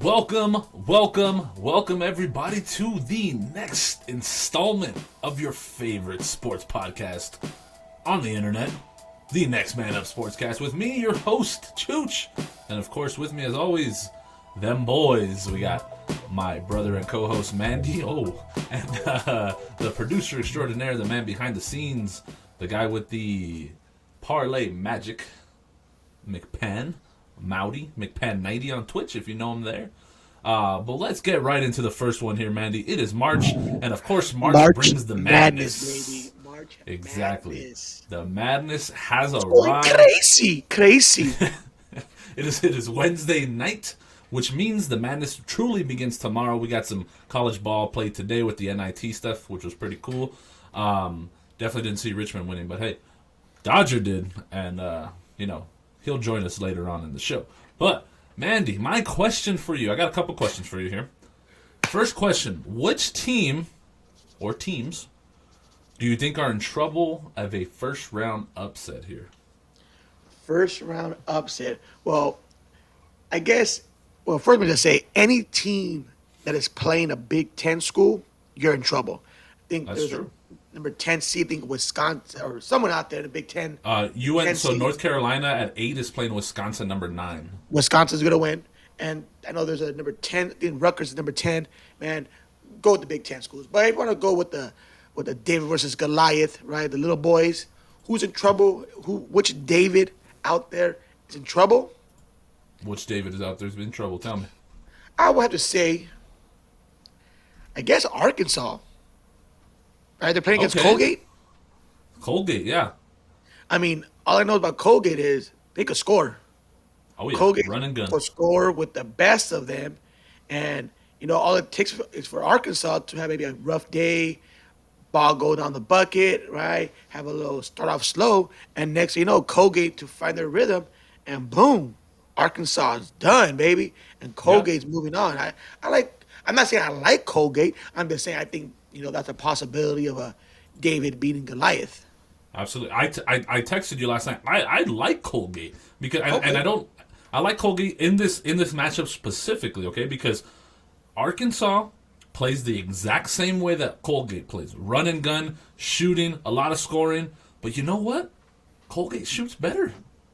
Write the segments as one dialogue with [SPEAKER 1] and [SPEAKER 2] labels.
[SPEAKER 1] Welcome everybody to the next installment of your favorite sports podcast on the internet, the NextManUp Sportscast, with me, your host, Chooch, and of course with me as always, them boys. We got my brother and co-host Mandy, and the producer extraordinaire, the man behind the scenes, the guy with the parlay magic, Mowdy McPan 90 on Twitch if you know him there. But let's get right into the first one here, Mandy. It is March, and of course March brings the madness.
[SPEAKER 2] Baby. March
[SPEAKER 1] exactly.
[SPEAKER 2] Madness.
[SPEAKER 1] The madness has
[SPEAKER 2] Going
[SPEAKER 1] arrived.
[SPEAKER 2] crazy.
[SPEAKER 1] It is Wednesday night, which means the madness truly begins tomorrow. We got some college ball played today with the NIT stuff, which was pretty cool. Definitely didn't see Richmond winning, but hey, Dodger did, and he'll join us later on in the show. But, Mandy, my question for you, I got a couple questions for you here. First question, which team or teams do you think are in trouble of a first-round upset here?
[SPEAKER 2] First round upset. Well, I guess, first I'm going to say any team that is playing a Big Ten school, you're in trouble. I think
[SPEAKER 1] That's
[SPEAKER 2] there's
[SPEAKER 1] true.
[SPEAKER 2] a number 10 seed, I think Wisconsin, or someone out there in the Big Ten.
[SPEAKER 1] North Carolina at 8 is playing Wisconsin number 9.
[SPEAKER 2] Wisconsin's going to win. And I know there's a number 10, I think Rutgers is number 10. Man, go with the Big Ten schools. But if you want to go with the David versus Goliath, right? The little boys. Who's in trouble? Which David out there is in trouble?
[SPEAKER 1] Which David is out there is in trouble? Tell me.
[SPEAKER 2] I would have to say, I guess Arkansas. Right? They're playing against
[SPEAKER 1] Okay.
[SPEAKER 2] Colgate.
[SPEAKER 1] Colgate, yeah.
[SPEAKER 2] I mean, all I know about Colgate is they could score.
[SPEAKER 1] Oh, yeah,
[SPEAKER 2] Colgate
[SPEAKER 1] run and gun.
[SPEAKER 2] will score with the best of them. And, all it takes is for Arkansas to have maybe a rough day, ball go down the bucket, right? Have a little start off slow. And next thing you know, Colgate to find their rhythm. And boom, Arkansas is done, baby. And Colgate's moving on. I'm not saying I like Colgate. I'm just saying I think, that's a possibility of a David beating Goliath.
[SPEAKER 1] Absolutely. I texted you last night. I like Colgate because
[SPEAKER 2] Okay.
[SPEAKER 1] I like Colgate in this matchup specifically, okay? Because Arkansas plays the exact same way that Colgate plays. Run and gun, shooting, a lot of scoring. But you know what? Colgate shoots better.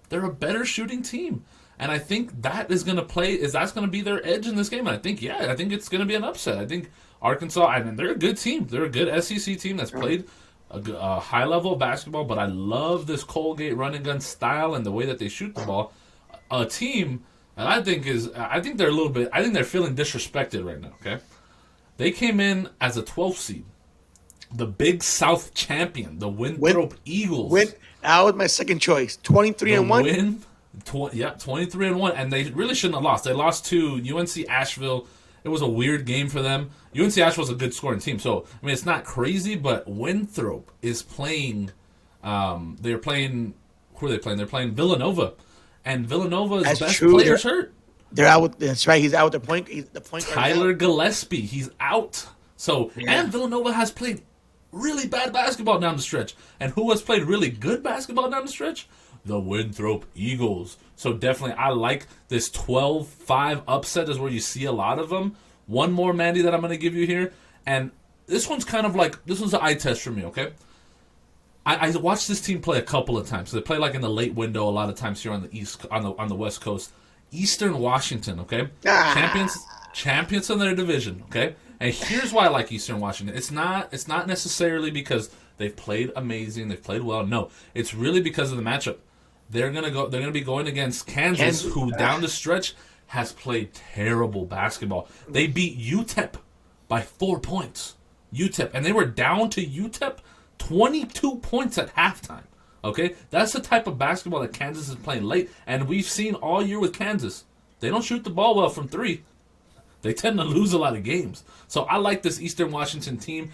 [SPEAKER 1] They're a better shooting team. And I think that's going to be their edge in this game. And I think it's going to be an upset. I think Arkansas, they're a good team. They're a good SEC team that's played a high level of basketball, but I love this Colgate run and gun style and the way that they shoot the ball. A team that I think they're feeling disrespected right now, okay? They came in as a 12th seed. The Big South champion, the Winthrop Eagles.
[SPEAKER 2] That was my second choice. 23-1.
[SPEAKER 1] 23-1, and they really shouldn't have lost. They lost to UNC Asheville. It was a weird game for them. UNC Asheville's a good scoring team, so it's not crazy. But Winthrop is playing. They're playing. Who are they playing? They're playing Villanova, and Villanova's
[SPEAKER 2] That's
[SPEAKER 1] best
[SPEAKER 2] true.
[SPEAKER 1] player's hurt.
[SPEAKER 2] They're out with. That's right. He's out with the point guard.
[SPEAKER 1] Tyler Gillespie, he's out. So
[SPEAKER 2] Yeah.
[SPEAKER 1] and Villanova has played really bad basketball down the stretch, and who has played really good basketball down the stretch? The Winthrop Eagles. So definitely, I like this 12-5 upset is where you see a lot of them. One more, Mandy, that I'm going to give you here, and this one's an eye test for me. Okay, I watched this team play a couple of times. So they play like in the late window a lot of times here on the West Coast. Eastern Washington, okay, champions in their division, okay. And here's why I like Eastern Washington. It's not necessarily because they've played amazing, they've played well. No, it's really because of the matchup. They're gonna be going against Kansas, who down the stretch has played terrible basketball. They beat UTEP by 4 points. UTEP, and they were down to UTEP 22 points at halftime. Okay, that's the type of basketball that Kansas is playing late, and we've seen all year with Kansas. They don't shoot the ball well from three. They tend to lose a lot of games. So I like this Eastern Washington team.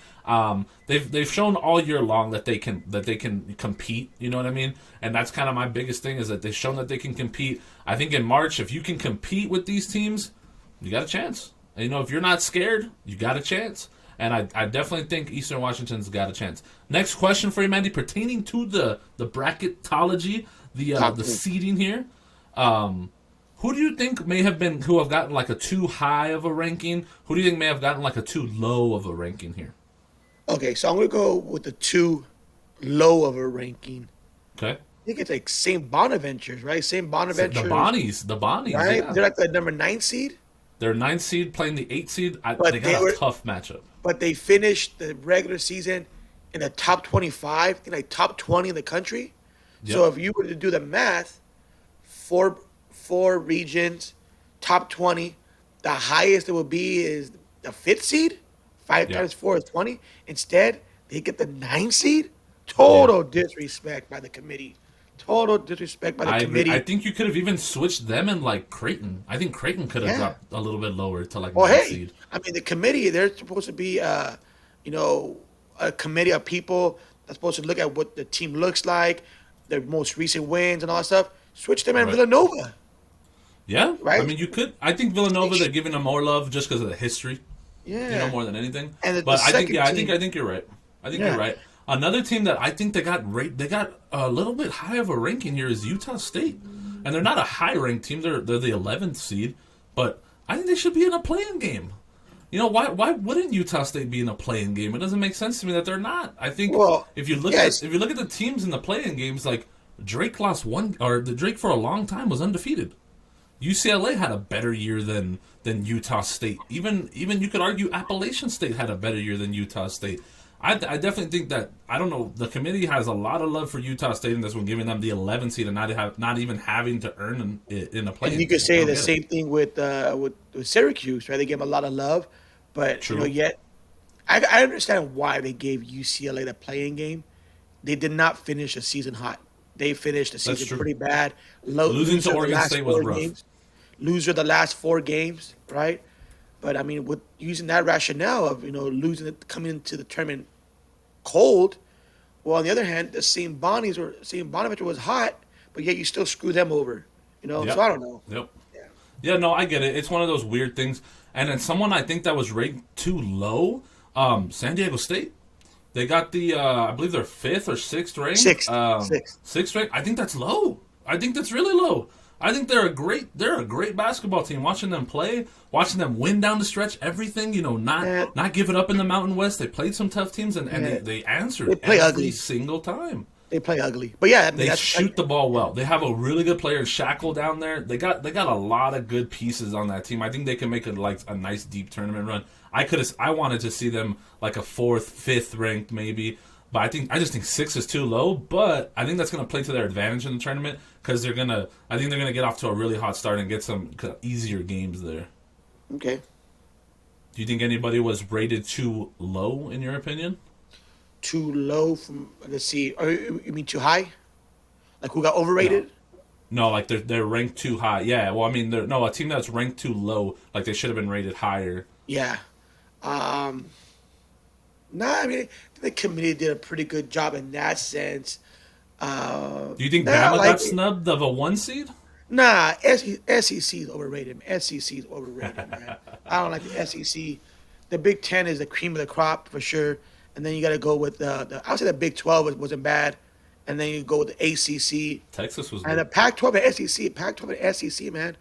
[SPEAKER 1] They've shown all year long that they can compete. You know what I mean? And that's kind of my biggest thing is that they've shown that they can compete. I think in March, if you can compete with these teams, you got a chance. And, if you're not scared, you got a chance. And I definitely think Eastern Washington's got a chance. Next question for you, Mandy, pertaining to the bracketology, the seeding here. Who do you think may have been who have gotten like a too high of a ranking? Who do you think may have gotten like a too low of a ranking here?
[SPEAKER 2] Okay, so I'm gonna go with the too low of a ranking.
[SPEAKER 1] Okay,
[SPEAKER 2] I think it's like St. Bonaventures, right? St.
[SPEAKER 1] so the
[SPEAKER 2] Bonaventures,
[SPEAKER 1] Bonnies,
[SPEAKER 2] right?
[SPEAKER 1] yeah,
[SPEAKER 2] They're like the number 9 seed,
[SPEAKER 1] they're ninth seed playing the 8th seed. They
[SPEAKER 2] but they
[SPEAKER 1] got a
[SPEAKER 2] were
[SPEAKER 1] tough matchup.
[SPEAKER 2] but they finished the regular season in the top 25, in like top 20 in the country. So
[SPEAKER 1] Yep,
[SPEAKER 2] if you were to do the math, four regions, top 20, the highest it would be is the 5th seed. Five
[SPEAKER 1] yep,
[SPEAKER 2] times four is 20. Instead, they get the 9th seed.
[SPEAKER 1] yeah.
[SPEAKER 2] Total disrespect by the committee. Total disrespect by the
[SPEAKER 1] I agree. I
[SPEAKER 2] committee.
[SPEAKER 1] think you could have even switched them and like Creighton. I think Creighton could have
[SPEAKER 2] Yeah.
[SPEAKER 1] dropped a little bit lower to like
[SPEAKER 2] Well,
[SPEAKER 1] ninth
[SPEAKER 2] hey,
[SPEAKER 1] seed.
[SPEAKER 2] I mean, the committee, they're supposed to be, you know, a committee of people that's supposed to look at what the team looks like, their most recent wins and all that stuff. Switch them in
[SPEAKER 1] Right.
[SPEAKER 2] Villanova,
[SPEAKER 1] Yeah, I
[SPEAKER 2] right?
[SPEAKER 1] mean you could. I think Villanova they're giving them more love just because of the history,
[SPEAKER 2] Yeah.
[SPEAKER 1] more than anything.
[SPEAKER 2] And the
[SPEAKER 1] But I think
[SPEAKER 2] second
[SPEAKER 1] yeah,
[SPEAKER 2] team,
[SPEAKER 1] I think you're right. I think you're
[SPEAKER 2] yeah.
[SPEAKER 1] right. Another team that I think they got a little bit high of a ranking here is Utah State, and they're not a high ranked team. They're the 11th seed, but I think they should be in a playing game. Why wouldn't Utah State be in a playing game? It doesn't make sense to me that they're not. I think
[SPEAKER 2] Well,
[SPEAKER 1] if
[SPEAKER 2] yes.
[SPEAKER 1] you look at the teams in the playing games, like Drake lost one or the Drake for a long time was undefeated. UCLA had a better year than Utah State. Even you could argue Appalachian State had a better year than Utah State. I definitely think that I don't know. The committee has a lot of love for Utah State in this one, giving them the 11th seed and not even having to earn in a play.
[SPEAKER 2] And you could say the same thing with Syracuse, right? They gave them a lot of love, but
[SPEAKER 1] True.
[SPEAKER 2] yet I understand why they gave UCLA the playing game. They did not finish the season hot. They finished the
[SPEAKER 1] That's
[SPEAKER 2] season
[SPEAKER 1] true.
[SPEAKER 2] pretty bad.
[SPEAKER 1] Losing to
[SPEAKER 2] Loser the
[SPEAKER 1] Oregon
[SPEAKER 2] last
[SPEAKER 1] State was
[SPEAKER 2] four
[SPEAKER 1] rough.
[SPEAKER 2] games. Loser the last 4 games, right? But I mean, with using that rationale of losing it coming into the tournament cold. Well, on the other hand, the St. Bonaventure was hot, but yet you still screw them over. So
[SPEAKER 1] Yep.
[SPEAKER 2] I don't know.
[SPEAKER 1] Yep.
[SPEAKER 2] Yeah.
[SPEAKER 1] Yeah, no, I get it. It's one of those weird things. And then someone I think that was ranked too low, San Diego State. They got the I believe they're 5th or 6th ranked.
[SPEAKER 2] Sixth. Sixth.
[SPEAKER 1] 6th ranked. I think that's low. I think that's really low. I think they're a great basketball team. Watching them play, watching them win down the stretch, everything,
[SPEAKER 2] Man,
[SPEAKER 1] not give it up in the Mountain West. They played some tough teams and
[SPEAKER 2] yeah.
[SPEAKER 1] they
[SPEAKER 2] They
[SPEAKER 1] answered
[SPEAKER 2] play
[SPEAKER 1] every
[SPEAKER 2] ugly.
[SPEAKER 1] single time.
[SPEAKER 2] They play ugly. But yeah, I mean,
[SPEAKER 1] They
[SPEAKER 2] that's
[SPEAKER 1] shoot the ball well. They have a really good player, Shackle, down there. They got a lot of good pieces on that team. I think they can make a nice deep tournament run. I wanted to see them like a 4th, 5th ranked maybe, but I just think 6 is too low. But I think that's going to play to their advantage in the tournament because I think they're gonna get off to a really hot start and get some easier games there.
[SPEAKER 2] okay.
[SPEAKER 1] Do you think anybody was rated too low in your opinion?
[SPEAKER 2] Too low from, let's see. Or you mean too high? Like who got
[SPEAKER 1] No.
[SPEAKER 2] overrated?
[SPEAKER 1] No, like they're ranked too high. Yeah, well, I mean, a team that's ranked too low, like they should have been rated higher.
[SPEAKER 2] Yeah. Um, nah, I mean, the committee did a pretty good job in that sense.
[SPEAKER 1] Do you think
[SPEAKER 2] Nah,
[SPEAKER 1] Bama
[SPEAKER 2] like
[SPEAKER 1] got snubbed of a 1 seed?
[SPEAKER 2] nah, SEC is overrated. SEC is overrated, man. I don't like the SEC. The Big Ten is the cream of the crop for sure, and then you got to go with I would say the Big 12 wasn't bad, and then you go with the ACC
[SPEAKER 1] Texas was
[SPEAKER 2] and the
[SPEAKER 1] good.
[SPEAKER 2] Pac-12 and SEC. Pac-12 and SEC, man,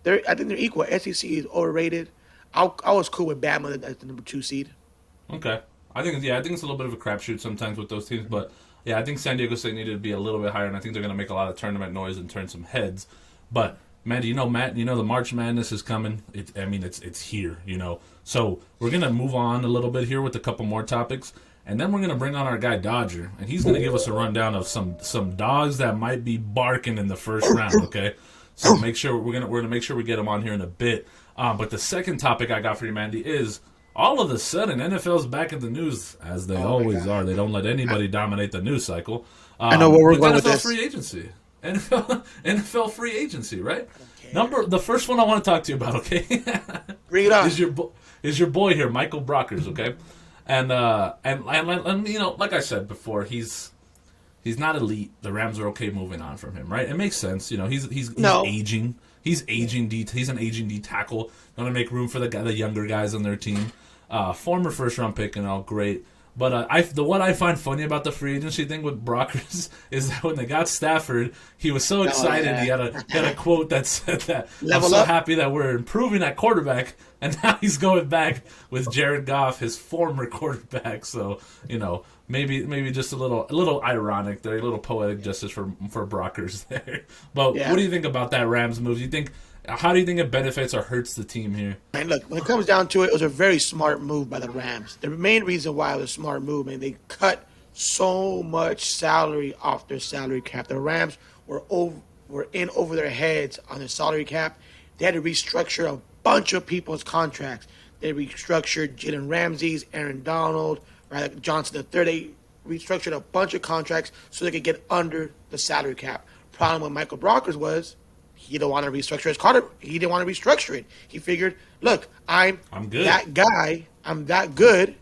[SPEAKER 2] I think they're equal. SEC is overrated. I was cool with Bama as the number 2 seed.
[SPEAKER 1] Okay, I think it's a little bit of a crapshoot sometimes with those teams, but yeah, I think San Diego State needed to be a little bit higher, and I think they're going to make a lot of tournament noise and turn some heads. But man, Matt, the March Madness is coming. It's here. So we're gonna move on a little bit here with a couple more topics, and then we're gonna bring on our guy Dodger, and he's gonna give us a rundown of some dogs that might be barking in the first round. Okay, so make sure we're gonna make sure we get him on here in a bit. But the second topic I got for you, Mandy, is all of a sudden NFL's back in the news as they
[SPEAKER 2] Oh my
[SPEAKER 1] always
[SPEAKER 2] God.
[SPEAKER 1] are. They don't let anybody dominate the news cycle.
[SPEAKER 2] I know where we're
[SPEAKER 1] with
[SPEAKER 2] going with
[SPEAKER 1] NFL
[SPEAKER 2] this.
[SPEAKER 1] free agency. NFL free agency, right?
[SPEAKER 2] care.
[SPEAKER 1] The first one I want to talk to you about, okay,
[SPEAKER 2] Bring it on.
[SPEAKER 1] is your boy here, Michael Brockers, okay, and like I said before, he's not elite. The Rams are okay moving on from him, right? It makes sense, he's
[SPEAKER 2] No.
[SPEAKER 1] aging. He's aging. He's an aging D tackle. Going to make room for the younger guys on their team. Former first round pick and all great. But what I find funny about the free agency thing with Brockers is that when they got Stafford, he was so excited.
[SPEAKER 2] Yeah.
[SPEAKER 1] He had a quote that said that
[SPEAKER 2] Level
[SPEAKER 1] I'm so
[SPEAKER 2] up.
[SPEAKER 1] happy that we're improving at quarterback, and now he's going back with Jared Goff, his former quarterback. So maybe just a little ironic there, a little poetic justice for Brockers there. But
[SPEAKER 2] Yeah.
[SPEAKER 1] what do you think about that Rams move? How do you think it benefits or hurts the team here?
[SPEAKER 2] And look, when it comes down to it, it was a very smart move by the Rams. The main reason why it was a smart move, man, they cut so much salary off their salary cap. The Rams were in over their heads on the salary cap. They had to restructure a bunch of people's contracts. They restructured Jalen Ramsey's, Aaron Donald, right, Johnson III. They restructured a bunch of contracts so they could get under the salary cap. Problem with Michael Brockers was he didn't want to restructure his contract. He didn't want to restructure it. He figured, look, I'm
[SPEAKER 1] good.
[SPEAKER 2] that guy. I'm that good.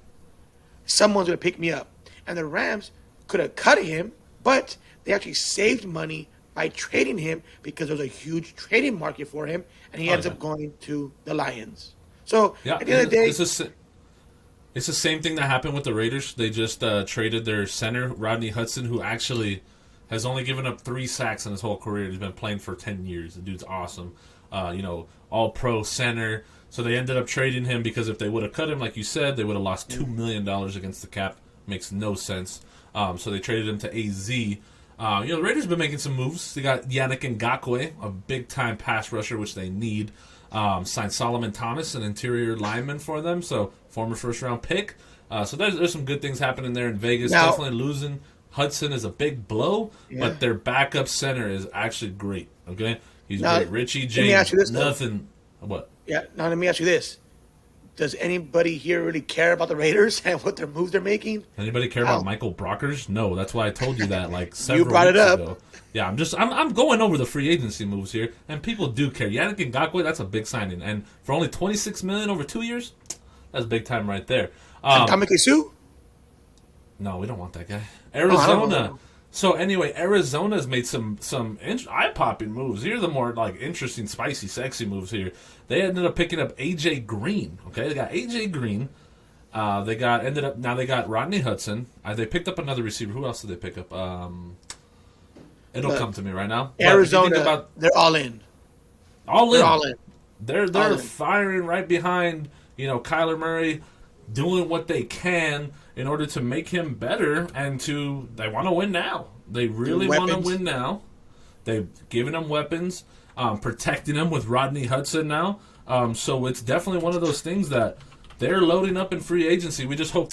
[SPEAKER 2] Someone's going to pick me up. And the Rams could have cut him, but they actually saved money by trading him because there was a huge trading market for him, and he ends up going to the Lions. So
[SPEAKER 1] Yeah,
[SPEAKER 2] at the end of the day,
[SPEAKER 1] it's the same thing that happened with the Raiders. They just traded their center, Rodney Hudson, who actually has only given up 3 sacks in his whole career. He's been playing for 10 years. The dude's awesome. All-pro center. So they ended up trading him because if they would have cut him, like you said, they would have lost $2 million against the cap. Makes no sense. So they traded him to AZ. The Raiders have been making some moves. They got Yannick Ngakoue, a big-time pass rusher, which they need. Signed Solomon Thomas, an interior lineman for them, so former first-round pick. So there's some good things happening there in Vegas.
[SPEAKER 2] Now,
[SPEAKER 1] definitely losing Hudson is a big blow, but their backup center is actually great. Okay, he's great. Richie James.
[SPEAKER 2] Let me ask you this,
[SPEAKER 1] nothing. What?
[SPEAKER 2] Yeah. Now let me ask you this: does anybody here really care about the Raiders and what their moves they're making?
[SPEAKER 1] Anybody care about Michael Brockers? No, that's why I told you that like several
[SPEAKER 2] brought it
[SPEAKER 1] weeks
[SPEAKER 2] up.
[SPEAKER 1] ago. Yeah, I'm going over the free agency moves here, and people do care. Yannick Ngakoue, that's a big signing, and for only $26 million over 2 years, that's big time right there.
[SPEAKER 2] Kamike Sue?
[SPEAKER 1] No, we don't want that guy.
[SPEAKER 2] I don't
[SPEAKER 1] Arizona.
[SPEAKER 2] know.
[SPEAKER 1] So anyway, Arizona's made some eye-popping moves. Here are the more like interesting, spicy, sexy moves here. They ended up picking up AJ Green. Okay, they got AJ Green. They got Rodney Hudson. They picked up another receiver. Who else did they pick up? It'll come to me right now. But
[SPEAKER 2] Arizona, they're all in.
[SPEAKER 1] All in.
[SPEAKER 2] They're all in.
[SPEAKER 1] They're firing right behind Kyler Murray, doing what they can in order to make him better, and they want to win now. They really want to win now. They've given him weapons, protecting him with Rodney Hudson now. So it's definitely one of those things that they're loading up in free agency. We just hope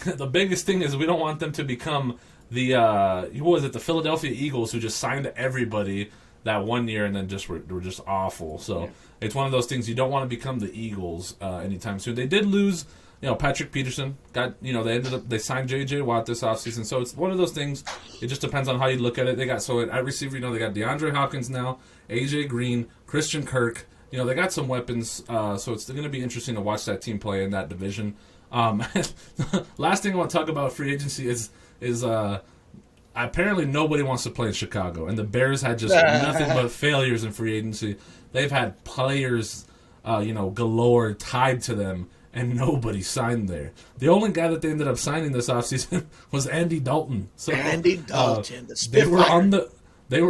[SPEAKER 1] the biggest thing is we don't want them to become the Philadelphia Eagles, who just signed everybody that 1 year and then were just awful. So it's one of those things you don't want to become the Eagles anytime soon. They did lose. Patrick Peterson they signed J.J. Watt this offseason. So it's one of those things. It just depends on how you look at it. They got at receiver, they got DeAndre Hopkins now, A.J. Green, Christian Kirk. They got some weapons. So it's going to be interesting to watch that team play in that division. Last thing I want to talk about free agency is apparently nobody wants to play in Chicago, and the Bears had just nothing but failures in free agency. They've had players, galore tied to them, and nobody signed there. The only guy that they ended up signing this offseason was Andy Dalton. So
[SPEAKER 2] Andy Dalton, the
[SPEAKER 1] they were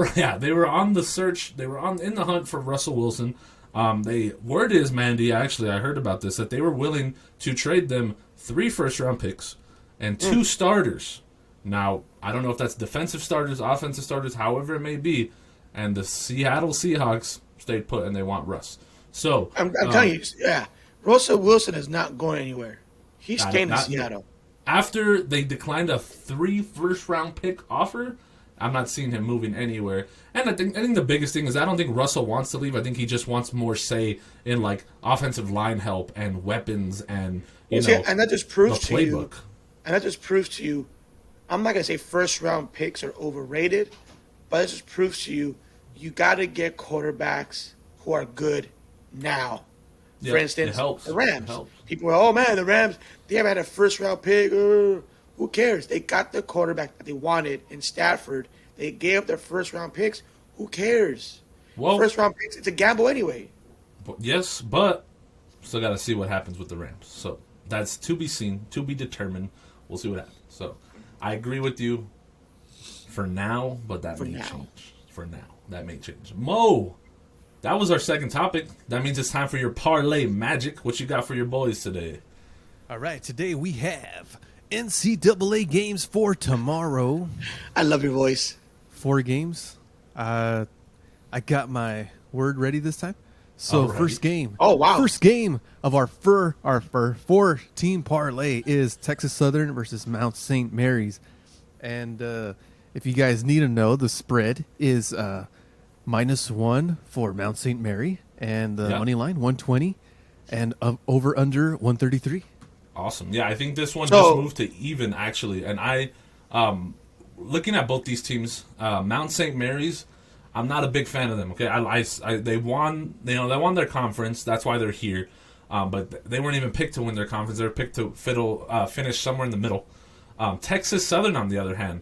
[SPEAKER 2] Spitfire.
[SPEAKER 1] they were on the search. They were in the hunt for Russell Wilson. Word is, Mandy, actually, I heard about this, that they were willing to trade them 3 first-round picks and 2 starters. Now, I don't know if that's defensive starters, offensive starters, however it may be. And the Seattle Seahawks stayed put, and they want Russ. So
[SPEAKER 2] I'm telling you, Russell Wilson is not going anywhere. He's staying in Seattle.
[SPEAKER 1] After they declined a 3 first-round pick offer, I'm not seeing him moving anywhere. And I think the biggest thing is I don't think Russell wants to leave. I think he just wants more say in like offensive line help and weapons and
[SPEAKER 2] and that just proves
[SPEAKER 1] the
[SPEAKER 2] to
[SPEAKER 1] playbook.
[SPEAKER 2] you. And that just proves to you. I'm not gonna say first round picks are overrated, but it just proves to you you got to get quarterbacks who are good now. For instance, the Rams. People are, oh man, the Rams, they haven't had a first round pick. Who cares? They got the quarterback that they wanted in Stafford. They gave up their first round picks. Who cares?
[SPEAKER 1] Well,
[SPEAKER 2] first round picks, it's a gamble anyway.
[SPEAKER 1] Yes, but still got to see what happens with the Rams. So that's to be seen, to be determined. We'll see what happens. So I agree with you for now, but that may change. For now, that may change. Mo, that was our second topic. That means it's time for your parlay magic. What you got for your boys today?
[SPEAKER 3] All right, today we have NCAA games for tomorrow.
[SPEAKER 2] I love your voice.
[SPEAKER 3] 4 games. I got my word ready this time. So
[SPEAKER 1] Alrighty.
[SPEAKER 3] first game.
[SPEAKER 2] Oh, wow.
[SPEAKER 3] First game of our 4-team parlay is Texas Southern versus Mount St. Mary's. And if you guys need to know, the spread is -1 for Mount St. Mary, and the money line 120, and over under 133.
[SPEAKER 1] Awesome. Yeah, I think this one just moved to even, actually. And I, looking at both these teams, Mount St. Mary's, I'm not a big fan of them. Okay, they won. They won their conference. That's why they're here. But they weren't even picked to win their conference. They were picked to finish somewhere in the middle. Texas Southern, on the other hand,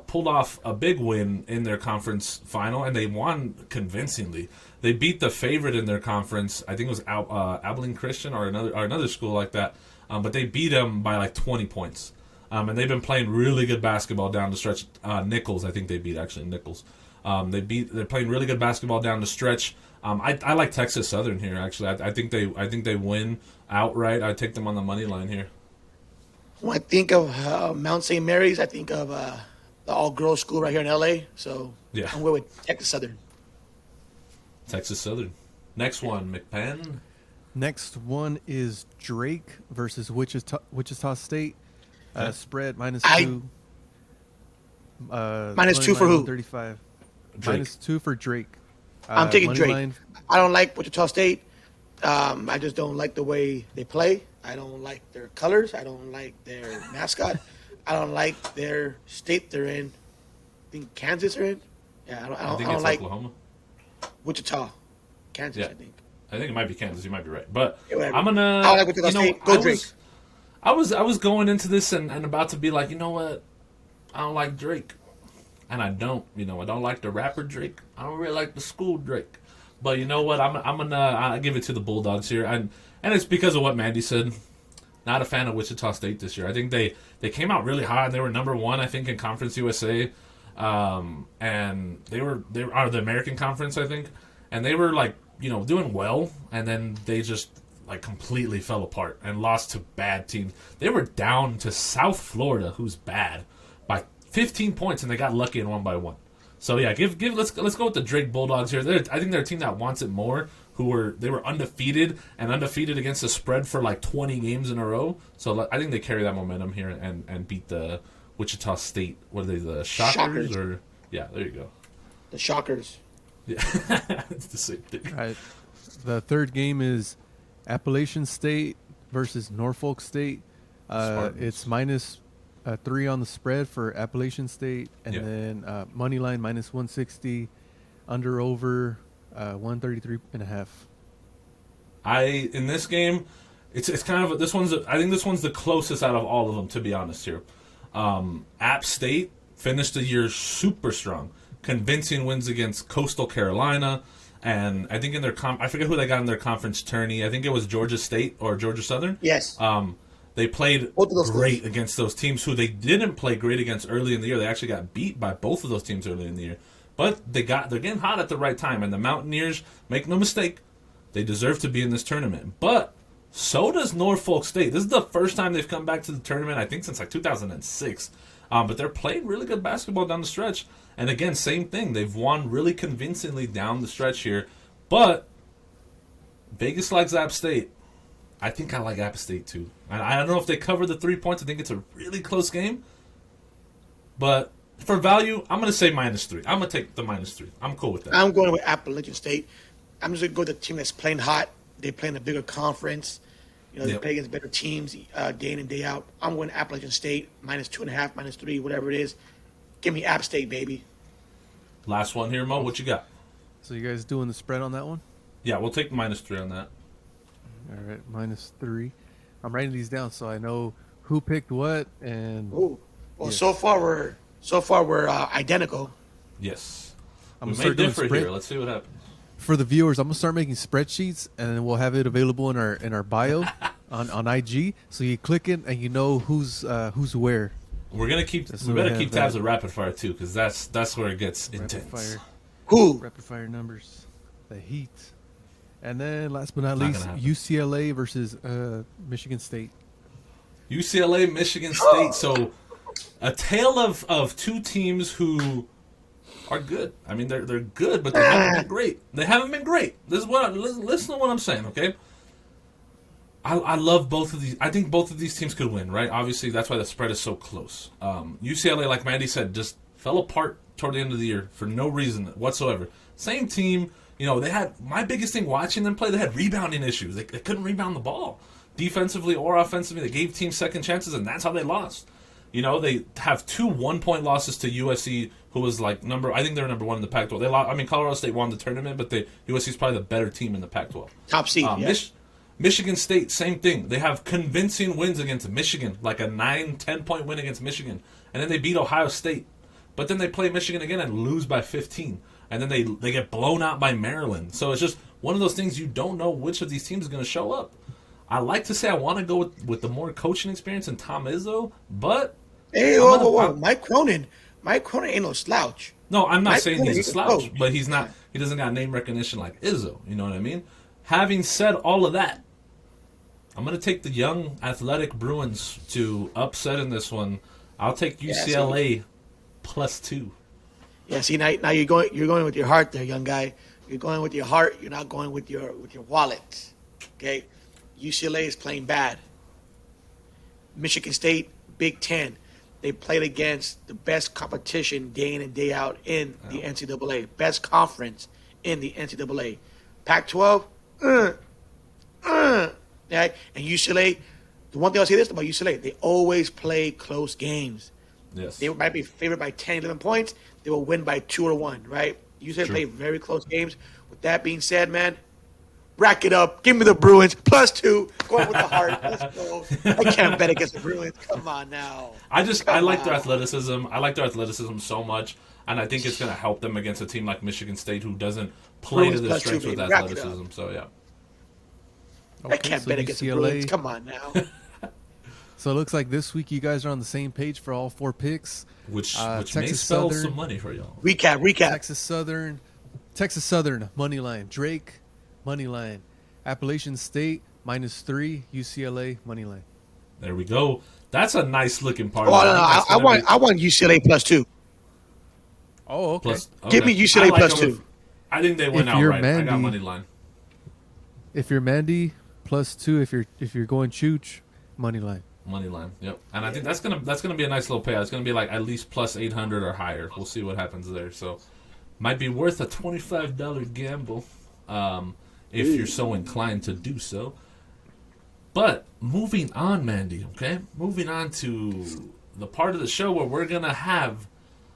[SPEAKER 1] pulled off a big win in their conference final, and they won convincingly. They beat the favorite in their conference. I think it was Abilene Christian or another school like that. But they beat them by like 20 points. And they've been playing really good basketball down the stretch. Nichols, I think they beat actually Nichols. They're playing really good basketball down the stretch. I like Texas Southern here actually. I think they win outright. I take them on the money line here.
[SPEAKER 2] When I think of Mount St. Mary's, I think of the all-girls school right here in LA. So
[SPEAKER 1] Yeah.
[SPEAKER 2] I'm going with Texas Southern.
[SPEAKER 1] Texas Southern. Next one, McPann.
[SPEAKER 3] Next one is Drake versus Wichita State. Spread -2.
[SPEAKER 2] -2 for who?
[SPEAKER 3] 35.
[SPEAKER 1] Drake.
[SPEAKER 3] -2 for Drake.
[SPEAKER 2] I'm taking
[SPEAKER 3] money
[SPEAKER 2] Drake.
[SPEAKER 3] line-
[SPEAKER 2] I don't like Wichita State. I just don't like the way they play. I don't like their colors. I don't like their mascot. I don't like their state they're in. I think Kansas are in. Yeah, I
[SPEAKER 1] think
[SPEAKER 2] don't
[SPEAKER 1] it's
[SPEAKER 2] like
[SPEAKER 1] Oklahoma.
[SPEAKER 2] Wichita. Kansas,
[SPEAKER 1] Yeah.
[SPEAKER 2] I think.
[SPEAKER 1] It might be Kansas. You might be right, but
[SPEAKER 2] Yeah, whatever.
[SPEAKER 1] I'm gonna.
[SPEAKER 2] I don't like Wichita State. Go Drake.
[SPEAKER 1] I was going into this and about to be like, you know what? I don't like Drake, and I don't. I don't like the rapper Drake. I don't really like the school Drake. But you know what? I give it to the Bulldogs here, and it's because of what Mandy said. Not a fan of Wichita State this year. I think they came out really hot. They were number 1, I think, in Conference USA, and they were out of the American Conference, I think, and they were like doing well, and then they just like completely fell apart and lost to bad teams. They were down to South Florida, who's bad, by 15 points, and they got lucky and won by 1. So yeah, let's go with the Drake Bulldogs here. I think they're a team that wants it more. They were undefeated against the spread for like 20 games in a row. So I think they carry that momentum here and beat the Wichita State. What are they, the Shockers? Or yeah, there you go.
[SPEAKER 2] The Shockers.
[SPEAKER 1] Yeah, it's the same thing.
[SPEAKER 3] All right. The third game is Appalachian State versus Norfolk State. It's -3 on the spread for Appalachian State, and then money line -160, under over 133.5.
[SPEAKER 1] In this game, it's kind of I think this one's the closest out of all of them, to be honest here. App State finished the year super strong, convincing wins against Coastal Carolina, and I think in their I forget who they got in their conference tourney. I think it was Georgia State or Georgia Southern.
[SPEAKER 2] Yes.
[SPEAKER 1] They played great against those teams who they didn't play great against early in the year. They actually got beat by both of those teams early in the year. But they're getting hot at the right time. And the Mountaineers, make no mistake, they deserve to be in this tournament. But so does Norfolk State. This is the first time they've come back to the tournament, I think, since like 2006. But they're playing really good basketball down the stretch. And again, same thing. They've won really convincingly down the stretch here. But Vegas likes App State. I think I like App State too. And I don't know if they cover the 3 points. I think it's a really close game. But for value, I'm going to say -3. I'm going to take the -3. I'm cool with that.
[SPEAKER 2] I'm going with Appalachian State. I'm just going to go with the team that's playing hot. They play in a bigger conference. They play against better teams day in and day out. I'm going Appalachian State, -2.5, -3, whatever it is. Give me App State, baby.
[SPEAKER 1] Last one here, Mo. What you got?
[SPEAKER 3] So you guys doing the spread on that one?
[SPEAKER 1] Yeah, we'll take -3 on that.
[SPEAKER 3] All right, -3. I'm writing these down so I know who picked what and.
[SPEAKER 2] Ooh. Well, so far we're identical.
[SPEAKER 1] Yes.
[SPEAKER 3] I'm
[SPEAKER 1] We
[SPEAKER 3] gonna
[SPEAKER 1] may
[SPEAKER 3] start doing
[SPEAKER 1] differ
[SPEAKER 3] spread.
[SPEAKER 1] here. Let's see what happens.
[SPEAKER 3] For the viewers, I'm gonna start making spreadsheets, and then we'll have it available in our bio. on IG, so you click it and you know who's where.
[SPEAKER 1] We better keep tabs of rapid fire too, because that's where it gets intense.
[SPEAKER 3] Rapid fire numbers, the Heat, and then last but not least, UCLA versus Michigan State.
[SPEAKER 1] UCLA, Michigan State. So a tale of two teams who are good. I mean, they're good, but they haven't been great. Listen to what I'm saying, okay? I love both of these. I think both of these teams could win, right? Obviously, that's why the spread is so close. UCLA, like Mandy said, just fell apart toward the end of the year for no reason whatsoever. Same team, they had, my biggest thing watching them play, they had rebounding issues. They couldn't rebound the ball. Defensively or offensively, they gave teams second chances, and that's how they lost. They have 2 1-point losses to USC, who was I think they're number 1 in the Pac-12. They lost. I mean, Colorado State won the tournament, but USC is probably the better team in the Pac-12.
[SPEAKER 2] Top seed,
[SPEAKER 1] Michigan State, same thing. They have convincing wins against Michigan, like a 9-10-point win against Michigan. And then they beat Ohio State. But then they play Michigan again and lose by 15. And then they get blown out by Maryland. So it's just one of those things you don't know which of these teams is going to show up. I like to say I want to go with the more coaching experience in Tom Izzo, but...
[SPEAKER 2] Hey, whoa. Mike Cronin ain't no slouch.
[SPEAKER 1] No, I'm not saying he's a slouch, but he's not. He doesn't got name recognition like Izzo. You know what I mean? Having said all of that, I'm going to take the young athletic Bruins to upset in this one. I'll take UCLA +2.
[SPEAKER 2] Yeah, see now you're going with your heart there, young guy. You're going with your heart. You're not going with your wallet. Okay, UCLA is playing bad. Michigan State, Big Ten. They played against the best competition day in and day out in the NCAA. Best conference in the NCAA. Pac-12, right? And UCLA, the one thing I'll say this about UCLA, they always play close games.
[SPEAKER 1] Yes.
[SPEAKER 2] They might be favored by 10, 11 points. They will win by 2 or 1, right? UCLA play very close games. With that being said, man, rack it up. Give me the Bruins +2. Going with the heart. Let's go. I can't bet against the Bruins. Come on now.
[SPEAKER 1] I like their athleticism. I like their athleticism so much, and I think it's going to help them against a team like Michigan State who doesn't play
[SPEAKER 2] Bruins
[SPEAKER 1] to their
[SPEAKER 2] +2,
[SPEAKER 1] strengths with
[SPEAKER 2] baby. Rack it
[SPEAKER 1] athleticism.
[SPEAKER 2] up.
[SPEAKER 1] So, yeah.
[SPEAKER 2] I can't bet against the Bruins. Come on now.
[SPEAKER 3] So it looks like this week you guys are on the same page for all 4 picks.
[SPEAKER 1] Which
[SPEAKER 3] Texas
[SPEAKER 1] may spell
[SPEAKER 3] Southern,
[SPEAKER 1] some money for y'all.
[SPEAKER 2] Recap.
[SPEAKER 3] Texas Southern money line. Drake money line. Appalachian State -3. UCLA money line.
[SPEAKER 1] There we go. That's a nice looking part.
[SPEAKER 2] Oh, no, I want UCLA +2.
[SPEAKER 3] Oh, okay.
[SPEAKER 2] Give me UCLA +2.
[SPEAKER 1] I think they went outright. I got money line.
[SPEAKER 3] If you're Mandy, +2. If you're going Chooch, money line.
[SPEAKER 1] Money line, yep. And I think that's gonna be a nice little payout. It's gonna be like at least +800 or higher. We'll see what happens there. So, might be worth a $25 gamble, if you're so inclined to do so. But moving on, Mandy. Okay, moving on to the part of the show where we're gonna have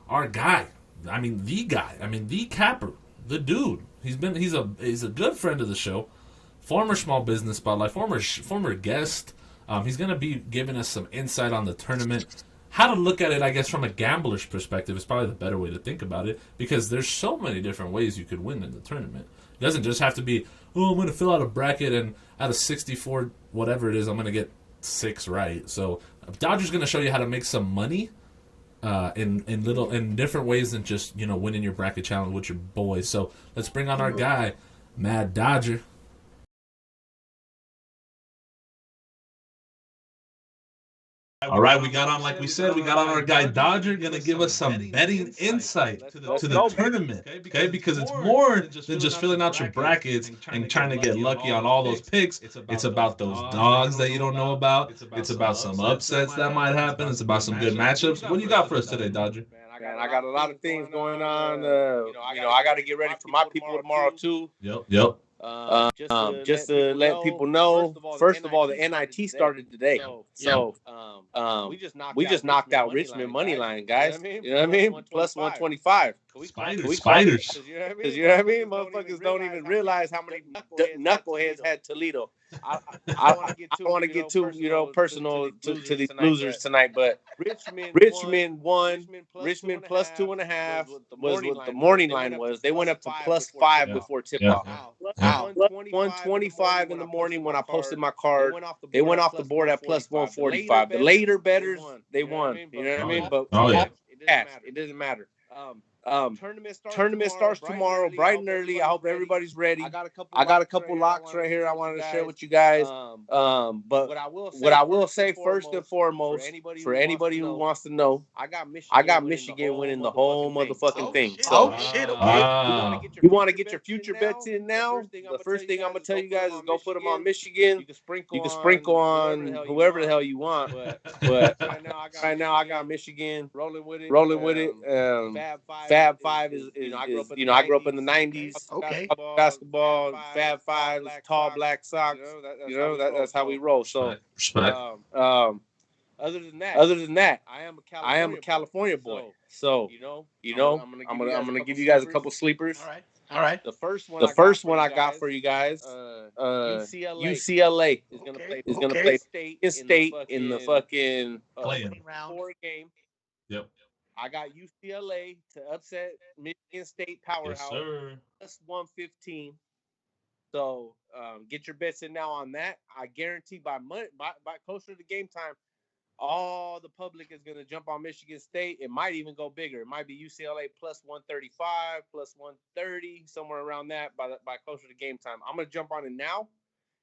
[SPEAKER 1] our guy. I mean, the guy. I mean, the capper, the dude. He's a good friend of the show, former small business spotlight, former guest. He's going to be giving us some insight on the tournament. How to look at it, I guess, from a gambler's perspective is probably the better way to think about it, because there's so many different ways you could win in the tournament. It doesn't just have to be, I'm going to fill out a bracket and out of 64, whatever it is, I'm going to get 6 right. So Dodger's going to show you how to make some money in different ways than just, winning your bracket challenge with your boys. So let's bring on our guy, Mad Dodger. All right, we got on our guy Dodger, going to give us some betting insight to the tournament, okay? Because it's more than just filling out your brackets and trying to get lucky on all those picks. It's about those dogs that you don't know about. It's about some upsets that might happen. It's about some good matchups. What do you got for us today, Dodger?
[SPEAKER 4] Man, I got a lot of things going on. I got to get ready for my people tomorrow too.
[SPEAKER 1] Yep.
[SPEAKER 4] Just to let people know, first of all, the NIT started today. So we just knocked out Richmond money line, guys. You know what I mean? Plus 125.
[SPEAKER 1] Spiders.
[SPEAKER 4] Because you know what I mean? Motherfuckers don't even realize how many knuckleheads had Toledo. I want to get too, personal to these losers tonight, but Richmond won. Richmond plus 2.5 was what the morning line was. They went up to plus 5 before tip off. Wow. 125 in the morning when I posted my card. They went off the board at plus 145. The later betters, they won. You know what I mean? But cash, it doesn't matter. Tournament starts tomorrow, bright and early. I hope everybody's ready. I got a couple locks right here I wanted to share with you guys. But what I will say first and foremost, for anybody who wants to know, I got Michigan winning the whole motherfucking thing. So you want to get your future bets in now? The first thing I'm gonna tell you guys is go put them on Michigan. You can sprinkle on whoever the hell you want, but right now I got Michigan rolling with it. Fab Five is I grew up in the '90s.
[SPEAKER 2] Okay.
[SPEAKER 4] Basketball, Fab Five, tall black socks. That's how we roll. So,
[SPEAKER 1] Respect.
[SPEAKER 4] other than that, I am a California boy. So, I'm gonna give you guys a couple sleepers.
[SPEAKER 2] All right.
[SPEAKER 4] The first one I got for you guys, UCLA is gonna play State in the fucking
[SPEAKER 1] Playing.
[SPEAKER 4] 4 game.
[SPEAKER 1] Yep.
[SPEAKER 4] I got UCLA to upset Michigan State powerhouse
[SPEAKER 1] Yes, sir.
[SPEAKER 4] plus 115. So get your bets in now on that. I guarantee by closer to game time, all the public is going to jump on Michigan State. It might even go bigger. It might be UCLA plus 135, plus 130, somewhere around that by closer to game time. I'm going to jump on it now,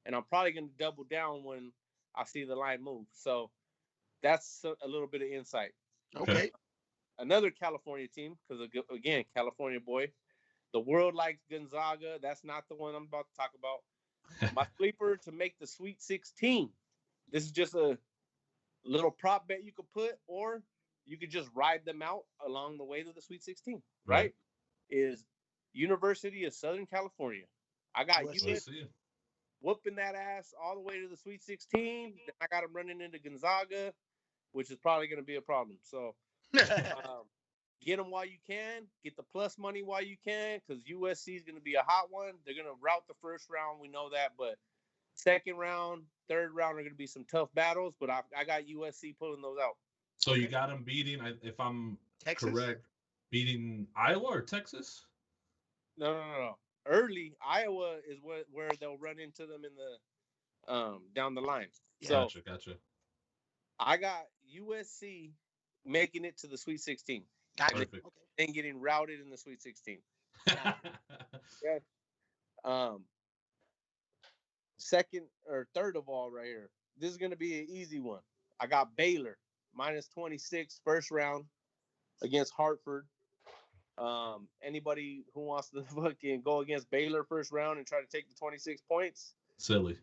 [SPEAKER 4] and I'm probably going to double down when I see the line move. So that's a little bit of insight.
[SPEAKER 2] Okay.
[SPEAKER 4] Another California team, because, again, California boy. The world likes Gonzaga. That's not the one I'm about to talk about. My sleeper to make the Sweet 16. This is just a little prop bet you could put, or you could just ride them out along the way to the Sweet 16, right? Is University of Southern California. I got USC whooping that ass all the way to the Sweet 16. Then I got them running into Gonzaga, which is probably going to be a problem. So get them while you can. Get the plus money while you can, because USC is going to be a hot one. They're going to rout the first round. We know that. But second round, third round are going to be some tough battles. But I got USC pulling those out.
[SPEAKER 1] So you got them beating, if I'm correct, beating Iowa or Texas?
[SPEAKER 4] No. Early, Iowa is where they'll run into them in the down the line. So,
[SPEAKER 1] Gotcha.
[SPEAKER 4] I got USC making it to the Sweet 16.
[SPEAKER 1] Perfect.
[SPEAKER 4] And getting routed in the Sweet 16. Second or third of all right here. This is going to be an easy one. I got Baylor minus 26 first round against Hartford. Anybody who wants to fucking go against Baylor first round and try to take the 26 points?
[SPEAKER 1] Silly.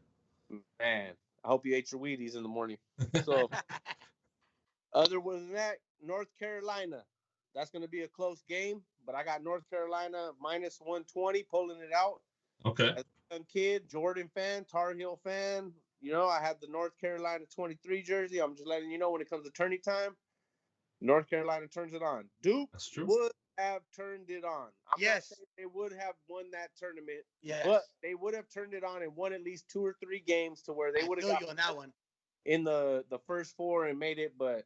[SPEAKER 4] Man, I hope you ate your Wheaties in the morning. So, other than that, North Carolina. That's going to be a close game, but I got North Carolina minus 120 pulling it out.
[SPEAKER 1] Okay.
[SPEAKER 4] As a young kid, Jordan fan, Tar Heel fan, I have the North Carolina 23 jersey. I'm just letting you know when it comes to tourney time, North Carolina turns it on. Duke would have turned it on. I'm not saying they would have won that tournament, but they would have turned it on and won at least 2 or 3 games to where they would have got
[SPEAKER 2] on that one
[SPEAKER 4] in the first 4 and made it, but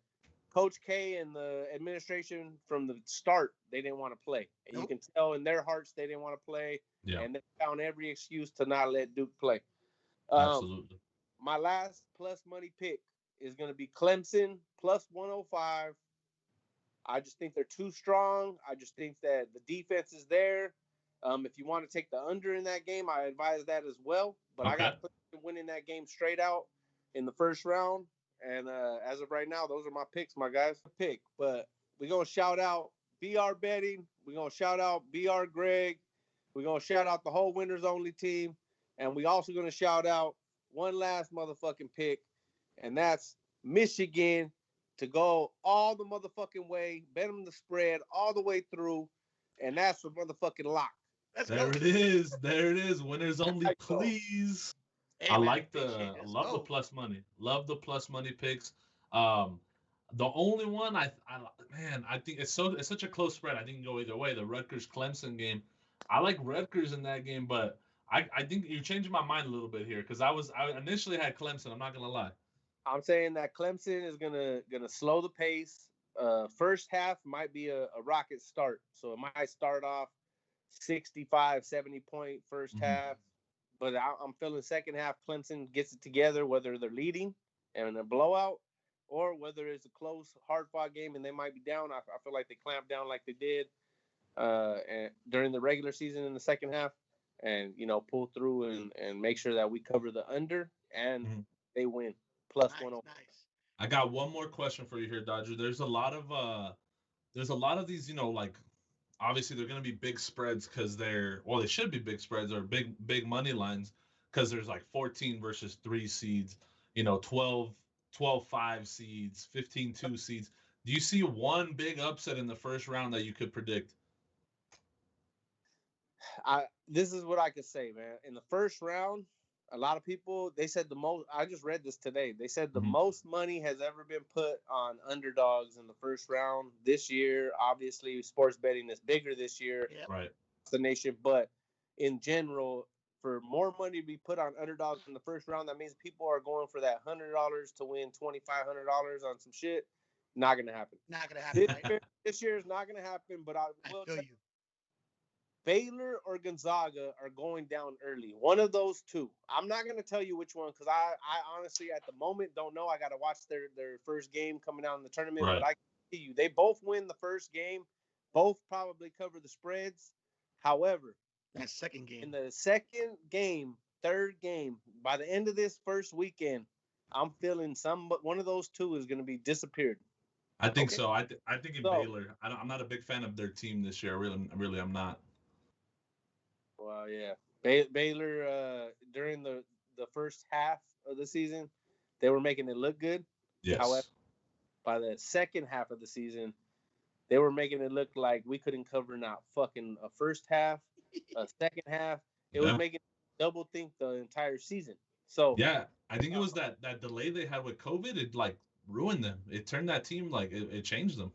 [SPEAKER 4] Coach K and the administration from the start, they didn't want to play. And you can tell in their hearts they didn't want to play. Yeah. And they found every excuse to not let Duke play.
[SPEAKER 1] Absolutely.
[SPEAKER 4] My last plus money pick is going to be Clemson plus 105. I just think they're too strong. I just think that the defense is there. If you want to take the under in that game, I advise that as well. But I got Clemson winning that game straight out in the first round. And as of right now, those are my picks, my guys. But we're going to shout out BR Betting. We're going to shout out BR Greg. We're going to shout out the whole Winners Only team. And we also going to shout out one last motherfucking pick. And that's Michigan to go all the motherfucking way. Bet them the spread all the way through. And that's the motherfucking lock.
[SPEAKER 1] There it is. Winners Only, please. Hey, I like love the plus money. Love the plus money picks. The only one I think it's such a close spread. I think it can go either way. The Rutgers Clemson game. I like Rutgers in that game, but I think you're changing my mind a little bit here because I initially had Clemson. I'm not gonna lie.
[SPEAKER 4] I'm saying that Clemson is gonna slow the pace. First half might be a rocket start, so it might start off 65, 70-point first half. But I'm feeling second half Clemson gets it together, whether they're leading and a blowout or whether it's a close, hard-fought game and they might be down. I feel like they clamp down like they did and during the regular season in the second half and, pull through and make sure that we cover the under and they win. Plus
[SPEAKER 2] nice,
[SPEAKER 4] 1.
[SPEAKER 2] Nice.
[SPEAKER 1] I got one more question for you here, Dodger. There's a lot of these, like, obviously they're going to be big spreads because they should be big spreads or big money lines because there's like 14 versus 3 seeds, 12-5 seeds, 15-2 seeds. Do you see one big upset in the first round that you could predict?
[SPEAKER 4] This is what I could say, man. In the first round, a lot of people, they said the most, I just read this today. They said the most money has ever been put on underdogs in the first round this year. Obviously, sports betting is bigger this year.
[SPEAKER 2] Yep.
[SPEAKER 1] Right.
[SPEAKER 4] The nation, but in general, for more money to be put on underdogs in the first round, that means people are going for that $100 to win $2,500 on some shit. Not going to happen.
[SPEAKER 2] Not going to happen, right?
[SPEAKER 4] This year is not going to happen, but I will
[SPEAKER 2] feel
[SPEAKER 4] tell
[SPEAKER 2] you.
[SPEAKER 4] Baylor or Gonzaga are going down early. One of those two. I'm not going to tell you which one because I honestly at the moment don't know. I got to watch their first game coming out in the tournament.
[SPEAKER 1] Right.
[SPEAKER 4] But I can see you. They both win the first game. Both probably cover the spreads. However,
[SPEAKER 2] that second game.
[SPEAKER 4] In the second game, third game, by the end of this first weekend, I'm feeling one of those two is going to be disappeared.
[SPEAKER 1] I think so. I think in Baylor. I'm not a big fan of their team this year. Really, I'm not.
[SPEAKER 4] Well, yeah. Baylor, during the first half of the season, they were making it look good.
[SPEAKER 1] Yes.
[SPEAKER 4] However, by the second half of the season, they were making it look like we couldn't cover not fucking a first half, a second half. It was making double think the entire season. So
[SPEAKER 1] yeah, I think it was that delay they had with COVID. It like ruined them. It turned that team like it changed them.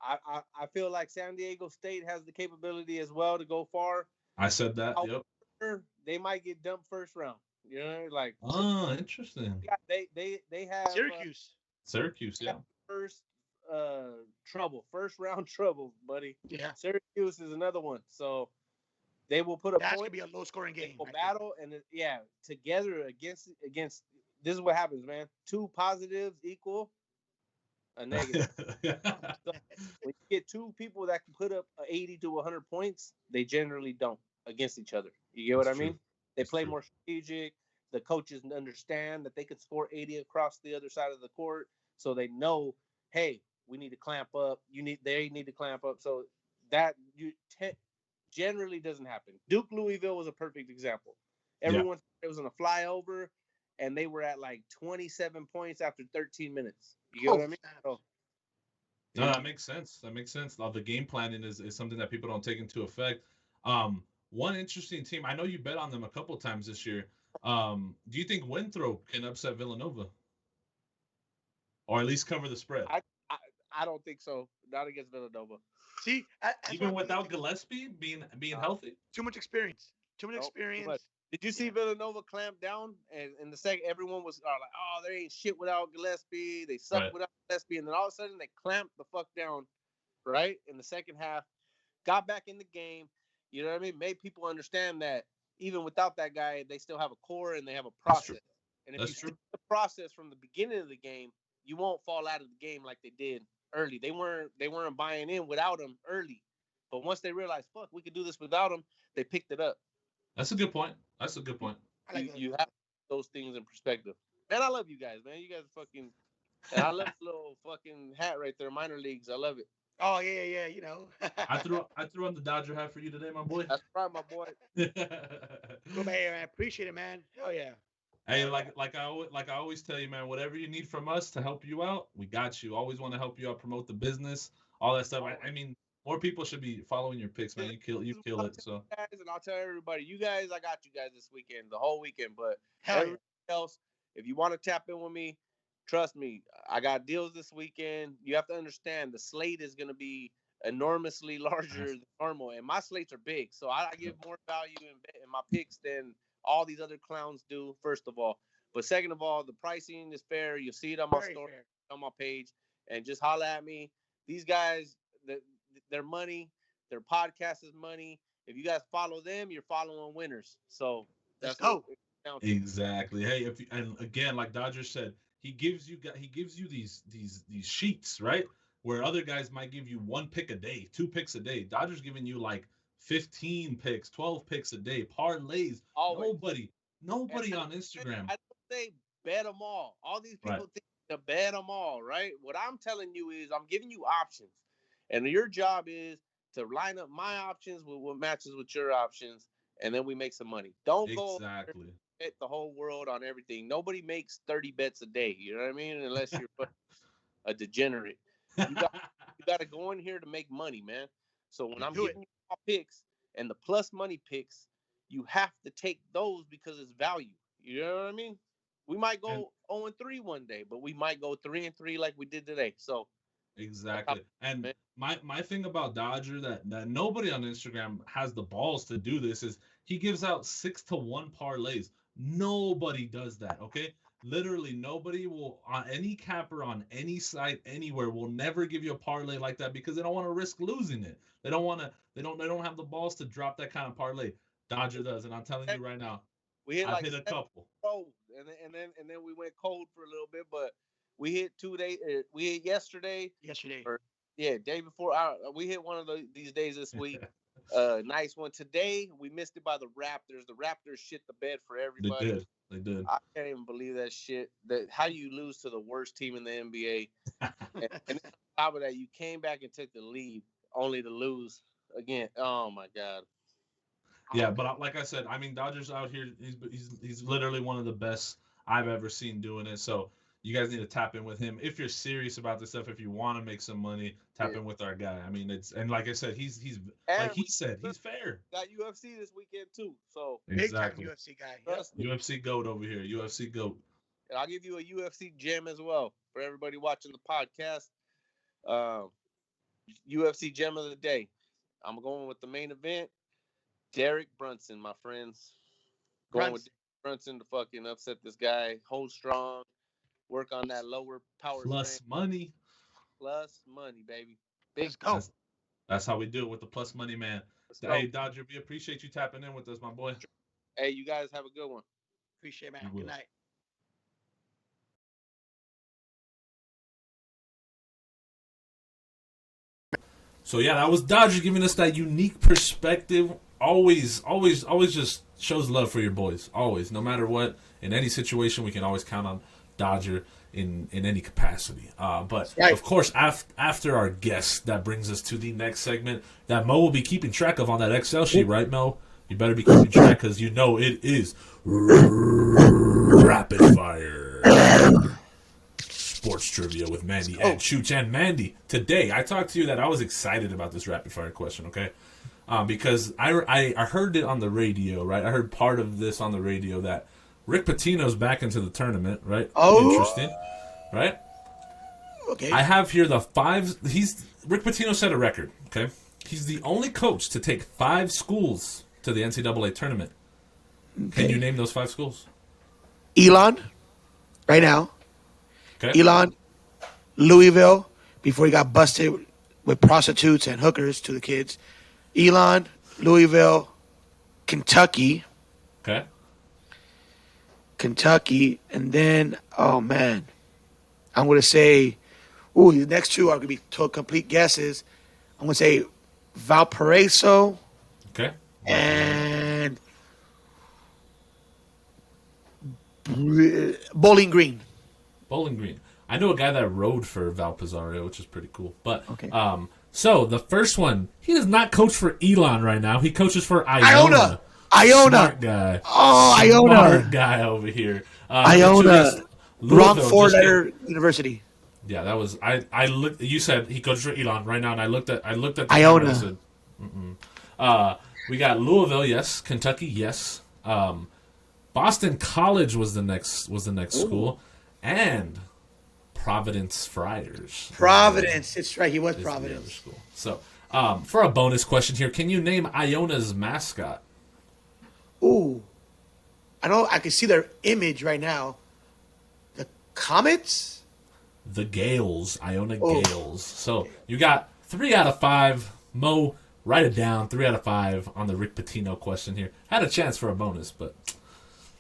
[SPEAKER 4] I feel like San Diego State has the capability as well to go far.
[SPEAKER 1] I said that.
[SPEAKER 4] However, yep. They might get dumped first round. Like
[SPEAKER 1] interesting.
[SPEAKER 4] They have
[SPEAKER 2] Syracuse.
[SPEAKER 1] Yeah.
[SPEAKER 4] First round trouble, buddy.
[SPEAKER 2] Yeah.
[SPEAKER 4] Syracuse is another one. So they will put a
[SPEAKER 2] That's
[SPEAKER 4] point.
[SPEAKER 2] Gonna be a low scoring game.
[SPEAKER 4] Right battle and together against. This is what happens, man. 2 positives equal a negative. So when you get 2 people that can put up 80 to 100 points, they generally don't against each other. You get what I mean? They play more strategic. The coaches understand that they could score 80 across the other side of the court, so they know, hey, we need to clamp up. They need to clamp up. So that generally doesn't happen. Duke Louisville was a perfect example. Everyone it was on a flyover, and they were at like 27 points after 13 minutes. You get what I mean? So,
[SPEAKER 1] no, that makes sense. The game planning is something that people don't take into effect. One interesting team, I know you bet on them a couple times this year. Do you think Winthrop can upset Villanova? Or at least cover the spread?
[SPEAKER 4] I don't think so. Not against Villanova.
[SPEAKER 2] See,
[SPEAKER 1] even without Gillespie being healthy?
[SPEAKER 2] Too much experience. Too much experience.
[SPEAKER 4] Did you see Villanova clamp down? And in the second, everyone was like, oh, there ain't shit without Gillespie. They suck without Gillespie. And then all of a sudden, they clamped the fuck down, right? In the second half. Got back in the game. You know what I mean? Made people understand that even without that guy, they still have a core and they have a process. And if you see the process from the beginning of the game, you won't fall out of the game like they did early. They weren't buying in without him early. But once they realized, fuck, we could do this without him, they picked it up.
[SPEAKER 1] That's a good point.
[SPEAKER 4] You have those things in perspective. Man, I love you guys, man. You guys are fucking... And I love this little fucking hat right there, minor leagues. I love it.
[SPEAKER 2] Oh, yeah, you know.
[SPEAKER 1] I threw on the Dodger hat for you today, my boy.
[SPEAKER 4] That's right, my boy.
[SPEAKER 2] Cool, man. I appreciate it, man. Hell yeah.
[SPEAKER 1] Hey, like I always tell you, man, whatever you need from us to help you out, we got you. Always want to help you out, promote the business, all that stuff. I mean, more people should be following your picks, man. You kill it. So
[SPEAKER 4] guys, and I'll tell everybody, you guys, I got you guys this weekend, the whole weekend. But
[SPEAKER 2] everything
[SPEAKER 4] else, if you want to tap in with me, trust me, I got deals this weekend. You have to understand the slate is going to be enormously larger than normal, and my slates are big, so I give more value in my picks than all these other clowns do. First of all, but second of all, the pricing is fair. You'll see it on my story, on my page, and just holla at me. These guys, their money, their podcast is money. If you guys follow them, you're following winners. So
[SPEAKER 2] Let's
[SPEAKER 4] that's
[SPEAKER 2] go.
[SPEAKER 4] what it counts.
[SPEAKER 1] Exactly. Hey, and again, like Dodger said, he gives you these sheets, right? Where other guys might give you 1 pick a day, 2 picks a day. Dodger's giving you like 15 picks, 12 picks a day, parlays.
[SPEAKER 4] Always.
[SPEAKER 1] Nobody on Instagram.
[SPEAKER 4] I don't say bet them all. All these people
[SPEAKER 1] Right.
[SPEAKER 4] think to bet them all, right? What I'm telling you is I'm giving you options. And your job is to line up my options with what matches with your options, and then we make some money. Don't go
[SPEAKER 1] Exactly.
[SPEAKER 4] bet the whole world on everything. Nobody makes 30 bets a day, you know what I mean? Unless you're a degenerate. You got to go in here to make money, man. So when I'm giving you all picks and the plus money picks, you have to take those because it's value. You know what I mean? We might go 0-3 one day, but we might go 3-3 like we did today. So
[SPEAKER 1] exactly. And my thing about Dodger that nobody on Instagram has the balls to do this is he gives out 6-1 parlays. Nobody does that, okay? Literally nobody will on any capper on any site anywhere will never give you a parlay like that because they don't want to risk losing it. They don't have the balls to drop that kind of parlay. Dodger does, and I'm telling you right now,
[SPEAKER 4] we hit
[SPEAKER 1] I've
[SPEAKER 4] like
[SPEAKER 1] hit a couple.
[SPEAKER 4] Cold, and then we went cold for a little bit, but we hit 2 days. We hit yesterday. Day before. We hit one of these days this week. Nice one today. We missed it by the Raptors. The Raptors shit the bed for everybody.
[SPEAKER 1] They did.
[SPEAKER 4] I can't even believe that shit. That how you lose to the worst team in the NBA, and on top of that, you came back and took the lead only to lose again. Oh my god.
[SPEAKER 1] Yeah, but like I said, I mean, Dodgers out here, he's literally one of the best I've ever seen doing it. So you guys need to tap in with him if you're serious about this stuff. If you want to make some money, tap in with our guy. I mean, and like I said, he's like he said, he's fair.
[SPEAKER 4] Got UFC this weekend too, so
[SPEAKER 1] exactly.
[SPEAKER 2] Big time UFC guy.
[SPEAKER 1] UFC goat over here. UFC goat.
[SPEAKER 4] And I'll give you a UFC gem as well for everybody watching the podcast. UFC gem of the day. I'm going with the main event. Derek Brunson, my friends. Going with Derek Brunson to fucking upset this guy. Hold strong. Work on that lower power.
[SPEAKER 1] Plus money.
[SPEAKER 4] Plus money, baby.
[SPEAKER 2] Let's go.
[SPEAKER 1] That's how we do it with the plus money, man. Hey, Dodger, we appreciate you tapping in with us, my boy.
[SPEAKER 4] Hey, you guys have a good one.
[SPEAKER 2] Appreciate it, man. Good night.
[SPEAKER 1] So yeah, that was Dodger giving us that unique perspective. Always just shows love for your boys. Always, no matter what, in any situation, we can always count on Dodger in any capacity. But right. Of course, after our guest, that brings us to the next segment that Mo will be keeping track of on that Excel sheet, right, Mo? You better be keeping track because you know it is rapid fire. Sports trivia with Mandy and Chooch. And Mandy, today I talked to you that I was excited about this rapid fire question, okay? Because I heard it on the radio, right? I heard part of this on the radio that Rick Pitino's back into the tournament, right? Oh, interesting, right?
[SPEAKER 2] Okay.
[SPEAKER 1] I have here the 5. Rick Pitino set a record, okay? He's the only coach to take 5 schools to the NCAA tournament. Okay. Can you name those 5 schools?
[SPEAKER 2] Elon, right now.
[SPEAKER 1] Okay.
[SPEAKER 2] Elon, Louisville, before he got busted with prostitutes and hookers to the kids. Elon, Louisville, Kentucky.
[SPEAKER 1] Okay.
[SPEAKER 2] Kentucky, and then, oh, man. I'm going to say, the next 2 are going to be complete guesses. I'm going to say Valparaiso.
[SPEAKER 1] Okay.
[SPEAKER 2] And Bowling Green.
[SPEAKER 1] Bowling Green. I know a guy that rode for Valparaiso, which is pretty cool. But
[SPEAKER 2] okay.
[SPEAKER 1] So the first one, he does not coach for Elon right now. He coaches for Iona. Smart guy.
[SPEAKER 2] Oh, Iona.
[SPEAKER 1] Smart guy over here.
[SPEAKER 2] Iona. Wrong 4-letter university.
[SPEAKER 1] Yeah, that was I looked. You said he coaches for Elon right now, and I looked at the
[SPEAKER 2] Iona.
[SPEAKER 1] And I said, we got Louisville, yes. Kentucky, yes. Boston College was the next school, and Providence Friars.
[SPEAKER 2] Providence, it's right. He was Providence.
[SPEAKER 1] School. So, for a bonus question here, can you name Iona's mascot?
[SPEAKER 2] Ooh, I know. I can see their image right now. The Comets.
[SPEAKER 1] The Gales, Iona Gales. So you got 3 out of 5. Mo, write it down. 3 out of 5 on the Rick Pitino question here. Had a chance for a bonus, but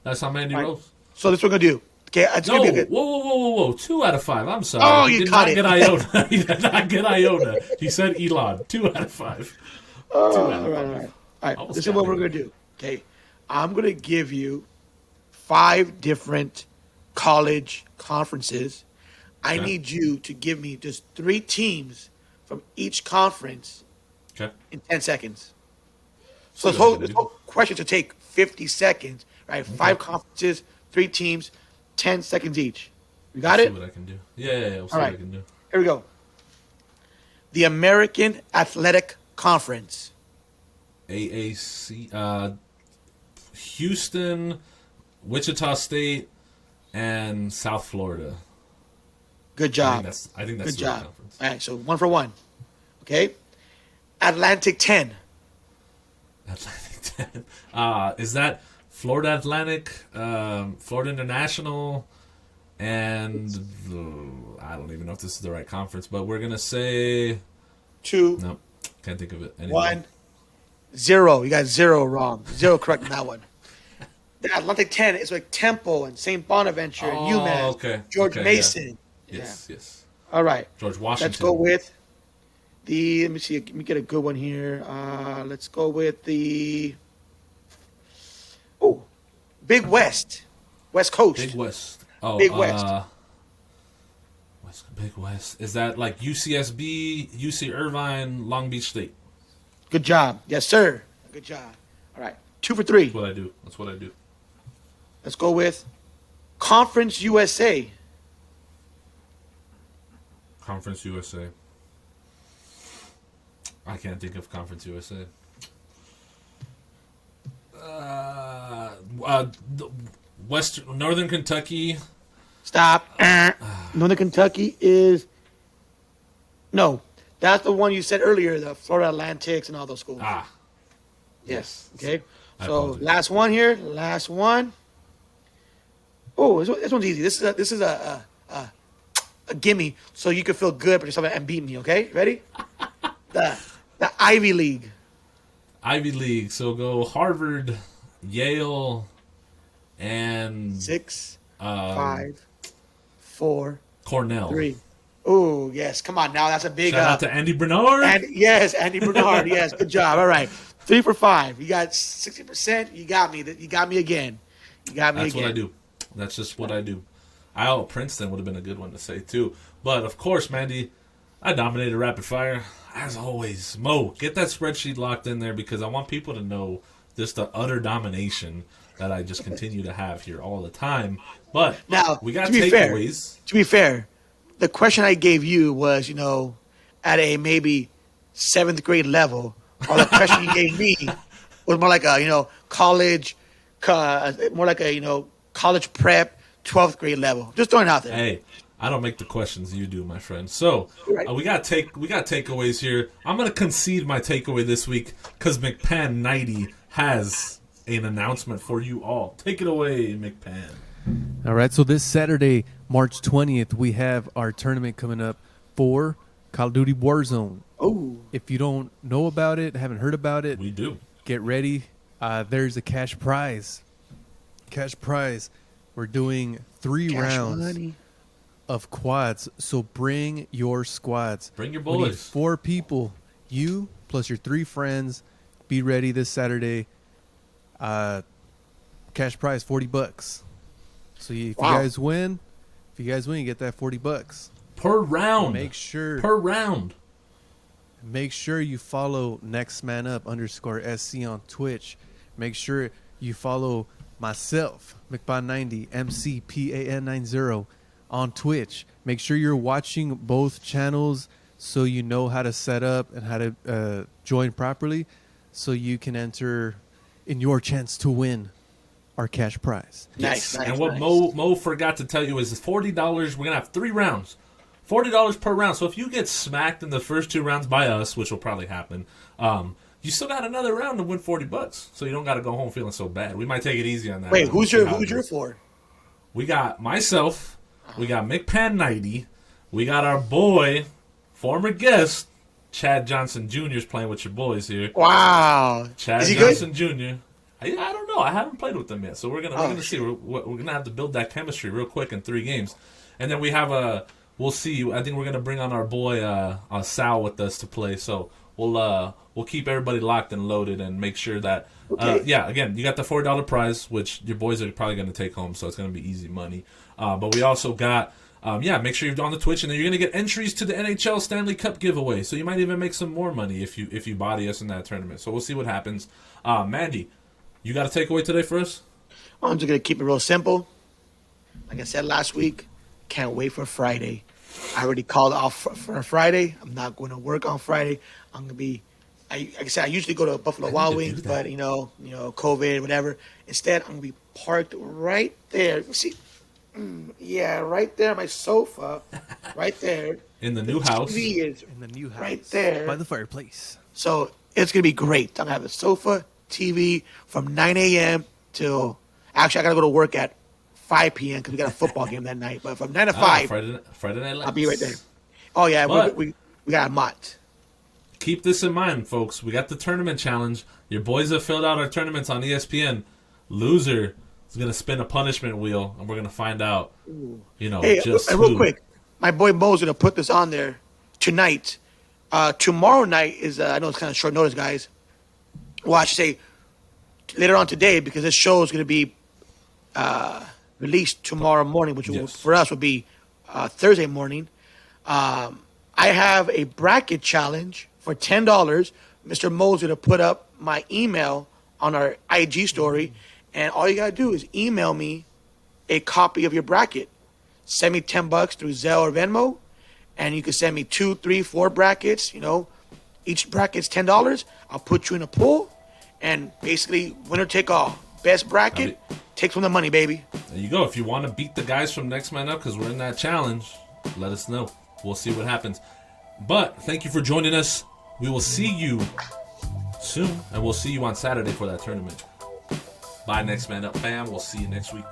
[SPEAKER 1] that's how Mandy rolls.
[SPEAKER 2] So this is what we're gonna do. Okay, it's
[SPEAKER 1] No,
[SPEAKER 2] gonna be good.
[SPEAKER 1] whoa. 2 out of 5. I'm sorry.
[SPEAKER 2] Oh,
[SPEAKER 1] He
[SPEAKER 2] you
[SPEAKER 1] did
[SPEAKER 2] caught
[SPEAKER 1] not
[SPEAKER 2] it.
[SPEAKER 1] get iota. He did not get iota. He said Elon. 2 out of 5.
[SPEAKER 2] All right.
[SPEAKER 1] Almost
[SPEAKER 2] This is
[SPEAKER 1] got
[SPEAKER 2] what
[SPEAKER 1] me.
[SPEAKER 2] we're gonna do. Okay, I'm gonna give you 5 different college conferences. I
[SPEAKER 1] Okay.
[SPEAKER 2] need you to give me just 3 teams from each conference
[SPEAKER 1] Okay.
[SPEAKER 2] in 10 seconds. So
[SPEAKER 1] See what I can
[SPEAKER 2] this
[SPEAKER 1] do.
[SPEAKER 2] whole question should take 50 seconds, right? 5 conferences, 3 teams, 10 seconds each. You got
[SPEAKER 1] See
[SPEAKER 2] it?
[SPEAKER 1] what I can do. Yeah. We'll see
[SPEAKER 2] All
[SPEAKER 1] what I
[SPEAKER 2] right.
[SPEAKER 1] can do.
[SPEAKER 2] Here we go. The American Athletic Conference.
[SPEAKER 1] AAC, Houston, Wichita State, and South Florida.
[SPEAKER 2] Good job.
[SPEAKER 1] I think that's
[SPEAKER 2] Good
[SPEAKER 1] the right
[SPEAKER 2] job.
[SPEAKER 1] conference.
[SPEAKER 2] All right, so 1 for 1. Okay. Atlantic 10.
[SPEAKER 1] Atlantic 10. Is that Florida Atlantic, Florida International, and I don't even know if this is the right conference, but we're gonna say
[SPEAKER 2] 2,
[SPEAKER 1] no. Can't think of it. Anymore.
[SPEAKER 2] 1, 0. You got 0 wrong. 0 correct in that one. The Atlantic 10 is like Temple and St. Bonaventure and UMass.
[SPEAKER 1] Okay.
[SPEAKER 2] George
[SPEAKER 1] Okay,
[SPEAKER 2] Mason.
[SPEAKER 1] Yes.
[SPEAKER 2] All right.
[SPEAKER 1] George Washington.
[SPEAKER 2] Let's go with the. Let me see. Let me get a good one here. Let's go with the. Oh, Big West, West Coast.
[SPEAKER 1] Big West. Oh,
[SPEAKER 2] Big West.
[SPEAKER 1] Big West. Is that like UCSB, UC Irvine, Long Beach State?
[SPEAKER 2] Good job. Yes, sir. Good job. All right. 2 for 3.
[SPEAKER 1] That's what I do.
[SPEAKER 2] Let's go with Conference USA.
[SPEAKER 1] Conference USA. I can't think of Conference USA. Northern Kentucky.
[SPEAKER 2] Stop. Northern Kentucky is. No, that's the one you said earlier. The Florida Atlantics and all those schools. Yes. Okay.
[SPEAKER 1] I
[SPEAKER 2] So
[SPEAKER 1] apologize.
[SPEAKER 2] last one here. Last one. Oh, this one's easy. This is a gimme, so you can feel good about yourself and beat me. Okay, ready? the Ivy League.
[SPEAKER 1] Ivy League. So go Harvard, Yale, and
[SPEAKER 2] 6, 5, 4,
[SPEAKER 1] Cornell.
[SPEAKER 2] 3. Oh yes, come on now. That's a big.
[SPEAKER 1] Shout out to Andy Bernard.
[SPEAKER 2] Andy Bernard. Yes, good job. All right, 3 for 5. You got 60%. You got me. You got me again.
[SPEAKER 1] That's what I do. That's just what I do. Princeton would have been a good one to say too. But of course, Mandy, I dominated rapid fire. As always, Mo, get that spreadsheet locked in there because I want people to know just the utter domination that I just continue to have here all the time. But
[SPEAKER 2] Now,
[SPEAKER 1] we got
[SPEAKER 2] to be fair,
[SPEAKER 1] takeaways.
[SPEAKER 2] To be fair, the question I gave you was, at a maybe 7th grade level, or the question you gave me was more like a, college, more like a, college prep, 12th grade level. Just throwing it out there.
[SPEAKER 1] Hey, I don't make the questions, you do, my friend. So
[SPEAKER 2] Right.
[SPEAKER 1] we got takeaways here. I'm gonna concede my takeaway this week because McPan 90 has an announcement for you all. Take it away, McPan.
[SPEAKER 3] All right, so this Saturday, March 20th, we have our tournament coming up for Call of Duty Warzone.
[SPEAKER 2] Oh,
[SPEAKER 3] If you don't know about it, haven't heard about it,
[SPEAKER 1] We do.
[SPEAKER 3] get ready. There's a cash prize. We're doing 3
[SPEAKER 2] cash
[SPEAKER 3] rounds
[SPEAKER 2] money.
[SPEAKER 3] of quads, so bring your squads.
[SPEAKER 1] Bring your
[SPEAKER 3] We need
[SPEAKER 1] boys.
[SPEAKER 3] 4 people, you plus your 3 friends. Be ready this Saturday. Cash prize $40. So if
[SPEAKER 2] Wow.
[SPEAKER 3] you guys win, you get that $40.
[SPEAKER 1] Per round.
[SPEAKER 3] Make sure you follow NextManUp_SC on Twitch. Make sure you follow myself, McBon90, MCPAN90 on Twitch. Make sure you're watching both channels so you know how to set up and how to join properly so you can enter in your chance to win our cash prize.
[SPEAKER 2] Nice.
[SPEAKER 1] And what Mo forgot to tell you is $40. We're gonna have 3 rounds. $40 per round. So if you get smacked in the first 2 rounds by us, which will probably happen, you still got another round to win $40. So you don't got to go home feeling so bad. We might take it easy on that.
[SPEAKER 2] Wait,
[SPEAKER 1] round.
[SPEAKER 2] who's
[SPEAKER 1] See
[SPEAKER 2] your
[SPEAKER 1] how it goes.
[SPEAKER 2] for?
[SPEAKER 1] We got myself. We got McPan90. We got our boy, former guest, Chad Johnson Jr. is playing with your boys here.
[SPEAKER 2] Wow.
[SPEAKER 1] Chad
[SPEAKER 2] Is he
[SPEAKER 1] Johnson
[SPEAKER 2] good?
[SPEAKER 1] Jr. I don't know. I haven't played with them yet, so we're gonna see. We're gonna have to build that chemistry real quick in 3 games, and then we have we'll see. I think we're gonna bring on our boy Sal with us to play. So we'll keep everybody locked and loaded and make sure that again, you got the $4 prize, which your boys are probably gonna take home, so it's gonna be easy money. But we also got make sure you're on the Twitch, and then you're gonna get entries to the NHL Stanley Cup giveaway. So you might even make some more money if you body us in that tournament. So we'll see what happens. Mandy, you got a takeaway today for us?
[SPEAKER 2] I'm just going to keep it real simple. Like I said last week, can't wait for Friday. I already called off for Friday. I'm not going to work on Friday. I'm going to be, like I said, I usually go to Buffalo Wild Wings, but, you know, COVID, whatever. Instead, I'm going to be parked right there. See, right there, my sofa, right there.
[SPEAKER 1] In the new house.
[SPEAKER 2] TV is
[SPEAKER 3] In the new house.
[SPEAKER 2] right there.
[SPEAKER 3] By the fireplace.
[SPEAKER 2] So it's going to be great. I'm going to have a sofa, TV from 9 a.m. till, actually, I got to go to work at 5 p.m. because we got a football game that night. But from 9 to 5,
[SPEAKER 1] Friday Night Lights.
[SPEAKER 2] I'll be right there. Oh, yeah,
[SPEAKER 1] But
[SPEAKER 2] we got a mott.
[SPEAKER 1] keep this in mind, folks. We got the tournament challenge. Your boys have filled out our tournaments on ESPN. Loser is going to spin a punishment wheel, and we're going to find out,
[SPEAKER 2] Hey,
[SPEAKER 1] just
[SPEAKER 2] real
[SPEAKER 1] who.
[SPEAKER 2] quick, my boy Mo's going to put this on there tonight. Tomorrow night is, I know it's kind of short notice, guys. Well, I should say later on today because this show is going to be released tomorrow morning, which for us would be Thursday morning. I have a bracket challenge for $10. Mr. Mo's going to put up my email on our IG story, and all you got to do is email me a copy of your bracket. Send me $10 through Zelle or Venmo, and you can send me 2, 3, 4 brackets. Each bracket's $10. I'll put you in a pool, and basically winner take all. Best bracket takes home the money, baby.
[SPEAKER 1] There you go. If you want to beat the guys from Next Man Up because we're in that challenge, let us know. We'll see what happens. But thank you for joining us. We will see you soon, and we'll see you on Saturday for that tournament. Bye, Next Man Up fam. We'll see you next week.